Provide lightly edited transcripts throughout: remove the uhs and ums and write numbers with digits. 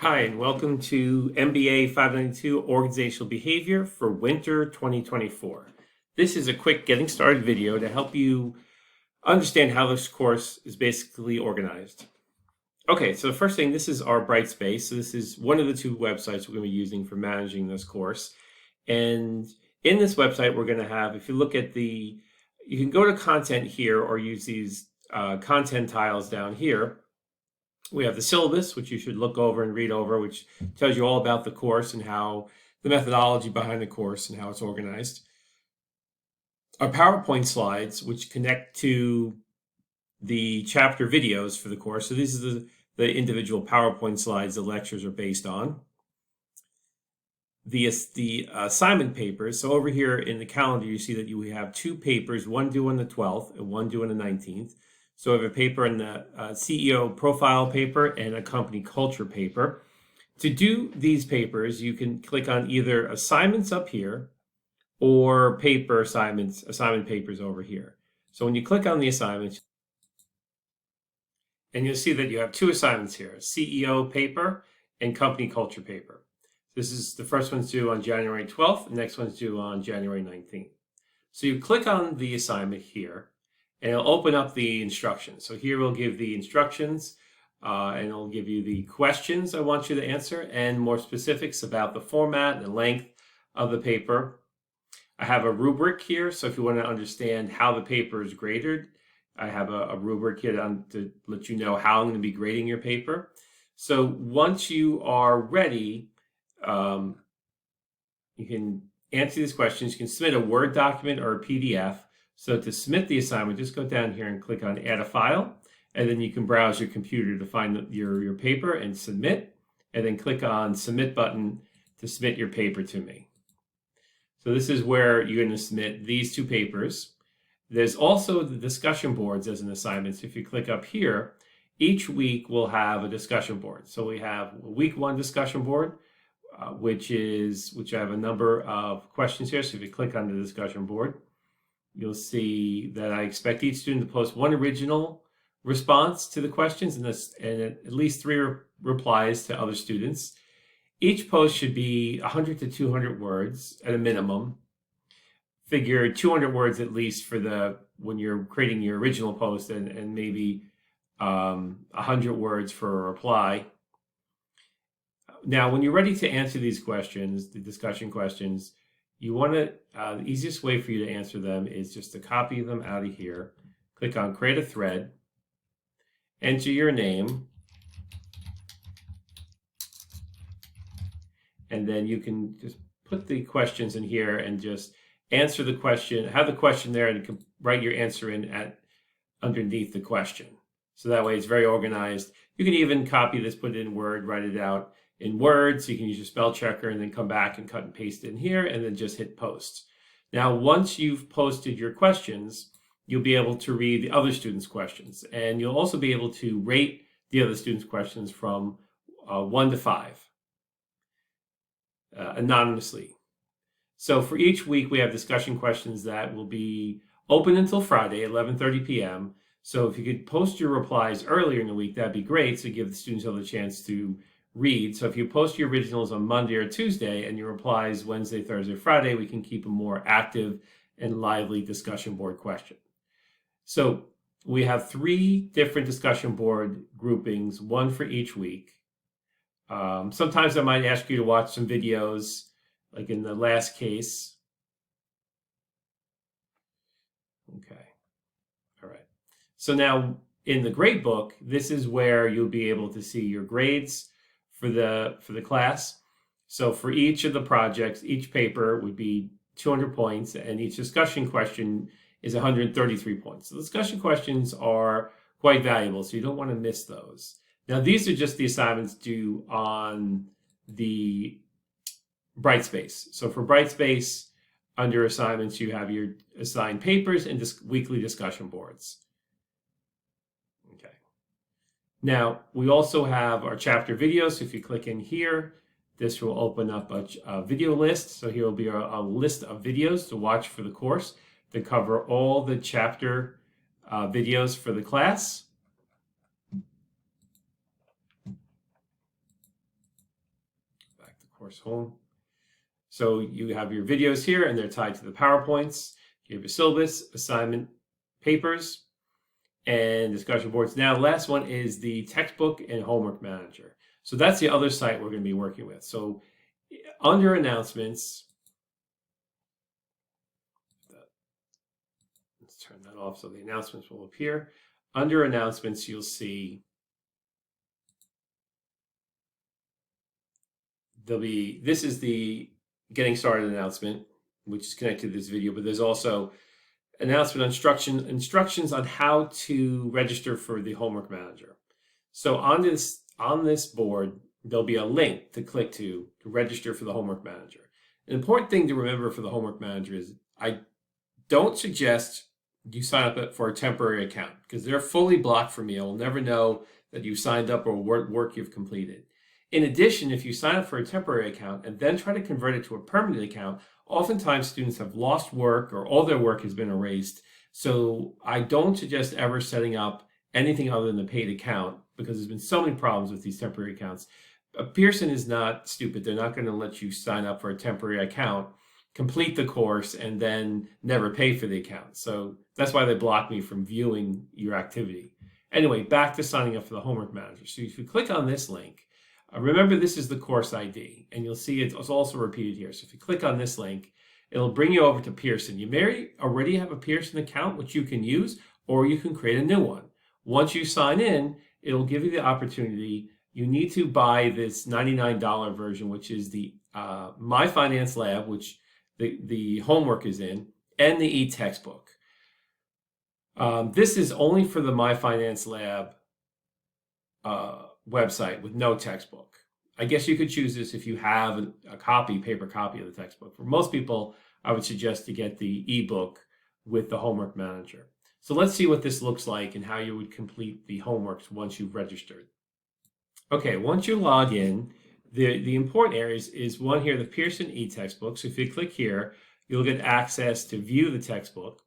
Hi, and welcome to MBA592 Organizational Behavior for Winter 2024. This is a quick getting started video to help you understand how this course is basically organized. Okay, so the first thing, this is our Brightspace. So this is one of the two websites we're going to be using for managing this course. And in this website, we're going to have, if you look at you can go to content here or use these content tiles down here. We have the syllabus, which you should look over and read over, which tells you all about the course and how the methodology behind the course and how it's organized. Our PowerPoint slides, which connect to the chapter videos for the course. So these are the individual PowerPoint slides the lectures are based on. The assignment papers. So over here in the calendar, you see that you have two papers, one due on the 12th and one due on the 19th. So we have a paper in the CEO profile paper and a company culture paper. To do these papers, you can click on either assignments up here or paper assignment papers over here. So when you click on the assignments, and you'll see that you have two assignments here, CEO paper and company culture paper. This is the first one's due on January 12th, the next one's due on January 19th. So you click on the assignment here, and it'll open up the instructions. So here we'll give the instructions, and it'll give you the questions I want you to answer and more specifics about the format and the length of the paper. I have a rubric here, so if you want to understand how the paper is graded, I have a rubric here to let you know how I'm going to be grading your paper. So once you are ready, you can answer these questions. You can submit a Word document or a PDF. So to submit the assignment, just go down here and click on Add a File, and then you can browse your computer to find your paper and submit, and then click on Submit button to submit your paper to me. So this is where you're going to submit these two papers. There's also the discussion boards as an assignment. So if you click up here, each week we'll have a discussion board. So we have a week 1 discussion board, which I have a number of questions here. So if you click on the discussion board, you'll see that I expect each student to post one original response to the questions and at least 3 replies to other students. Each post should be 100 to 200 words at a minimum. Figure 200 words at least for when you're creating your original post, and maybe 100 words for a reply. Now, when you're ready to answer these questions, the discussion questions, you want to, the easiest way for you to answer them is just to copy them out of here. Click on Create a Thread, enter your name, and then you can just put the questions in here and just answer the question, have the question there, and you can write your answer in underneath the question. So that way it's very organized. You can even copy this, put it in Word, write it out in Word, so you can use your spell checker and then come back and cut and paste it in here and then just hit post. Now, once you've posted your questions, you'll be able to read the other students' questions, and you'll also be able to rate the other students' questions from 1 to 5 anonymously. So for each week, we have discussion questions that will be open until Friday, 11:30 p.m. So if you could post your replies earlier in the week, that'd be great, so give the students another chance to read. So if you post your originals on Monday or Tuesday and your replies Wednesday, Thursday, Friday, we can keep a more active and lively discussion board question. So we have 3 different discussion board groupings, 1 for each week. Sometimes I might ask you to watch some videos, like in the last case. Okay. All right. So now in the grade book, this is where you'll be able to see your grades for the class. So for each of the projects, each paper would be 200 points, and each discussion question is 133 points. So the discussion questions are quite valuable, so you don't want to miss those. Now, these are just the assignments due on the Brightspace. So for Brightspace, under assignments, you have your assigned papers and weekly discussion boards. Okay. Now, we also have our chapter videos. So if you click in here, this will open up a video list. So here will be a list of videos to watch for the course that cover all the chapter videos for the class. course home. So you have your videos here, and they're tied to the PowerPoints. You have your syllabus, assignment papers, and discussion boards. Now, the last one is the textbook and homework manager. So that's the other site we're going to be working with. So under announcements, let's turn that off so the announcements will appear. Under announcements, you'll see this is the getting started announcement, which is connected to this video, but there's also announcement instructions on how to register for the homework manager. So on this board, there'll be a link to click to register for the homework manager. An important thing to remember for the homework manager is I don't suggest you sign up for a temporary account because they're fully blocked for me. I will never know that you signed up or what work you've completed. In addition, if you sign up for a temporary account and then try to convert it to a permanent account, oftentimes students have lost work or all their work has been erased. So I don't suggest ever setting up anything other than a paid account because there's been so many problems with these temporary accounts. Pearson is not stupid. They're not going to let you sign up for a temporary account, complete the course, and then never pay for the account. So that's why they block me from viewing your activity. Anyway, back to signing up for the homework manager. So if you click on this link, remember this is the course ID, and you'll see it's also repeated here. So if you click on this link, it'll bring you over to Pearson. You may already have a Pearson account, which you can use, or you can create a new one. Once you sign in, it'll give you the opportunity. You need to buy this $99 version, which is the My Finance Lab, which the homework is in, and the e-textbook. This is only for the My Finance Lab website with no textbook. I guess you could choose this if you have a paper copy of the textbook. For most people, I would suggest to get the ebook with the homework manager. So let's see what this looks like and how you would complete the homeworks once you've registered. Okay, once you log in, the important areas is one here, the Pearson e-textbook. So if you click here, you'll get access to view the textbook.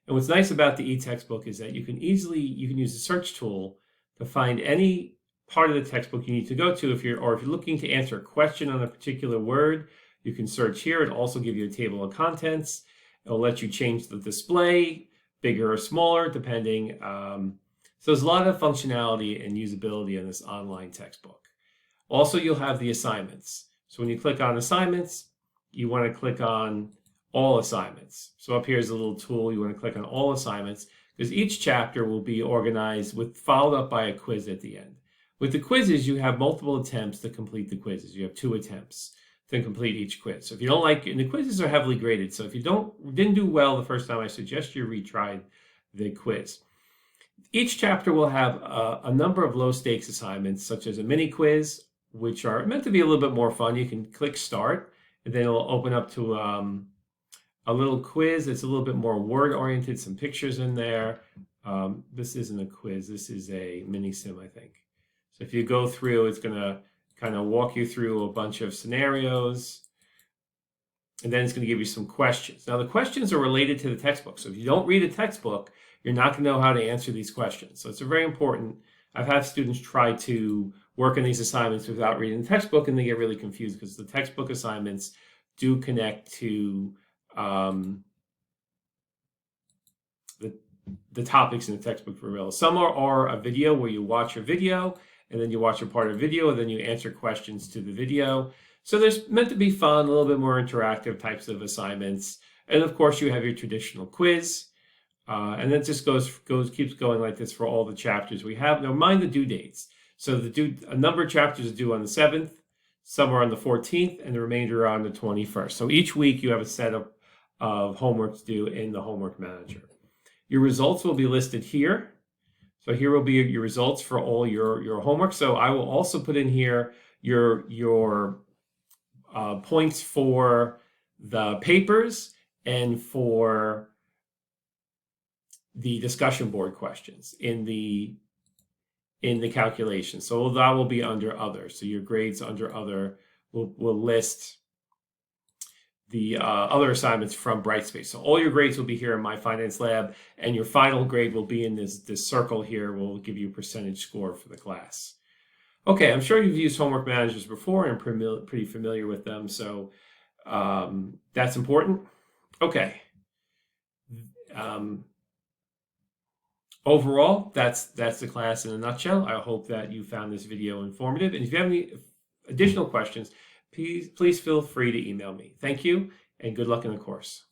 And what's nice about the e-textbook is that you can use the search tool to find any part of the textbook you need to go to. If you're looking to answer a question on a particular word, you can search here. It'll also give you a table of contents. It'll let you change the display, bigger or smaller, depending. So there's a lot of functionality and usability in this online textbook. Also, you'll have the assignments. So when you click on assignments, you want to click on all assignments. So up here is a little tool. You want to click on all assignments because each chapter will be organized followed up by a quiz at the end. With the quizzes, you have multiple attempts to complete the quizzes. You have 2 attempts to complete each quiz. So if you don't like it, and the quizzes are heavily graded. So if you didn't do well the first time, I suggest you retry the quiz. Each chapter will have a number of low stakes assignments, such as a mini quiz, which are meant to be a little bit more fun. You can click start, and then it'll open up to a little quiz that's a little bit more word oriented, some pictures in there. This isn't a quiz, this is a mini sim, I think. So if you go through, it's going to kind of walk you through a bunch of scenarios, and then it's going to give you some questions. Now, the questions are related to the textbook. So if you don't read a textbook, you're not going to know how to answer these questions. So it's very important. I've had students try to work on these assignments without reading the textbook, and they get really confused because the textbook assignments do connect to the topics in the textbook for real. Some are a video where you watch a video, and then you watch a part of a video, and then you answer questions to the video. So there's meant to be fun, a little bit more interactive types of assignments. And of course, you have your traditional quiz. And it just keeps going like this for all the chapters we have. Now, mind the due dates. So a number of chapters are due on the 7th, some are on the 14th, and the remainder are on the 21st. So each week you have a set of homeworks due in the homework manager. Your results will be listed here. So here will be your results for all your homework. So I will also put in here your points for the papers and for the discussion board questions in the calculation. So that will be under other. So your grades under other will list the other assignments from Brightspace. So all your grades will be here in My Finance Lab, and your final grade will be in this circle here. Will give you a percentage score for the class. Okay, I'm sure you've used homework managers before and pretty familiar with them, so that's important. Okay. Um, Overall, that's the class in a nutshell. I hope that you found this video informative. And if you have any additional questions, please feel free to email me. Thank you, and good luck in the course.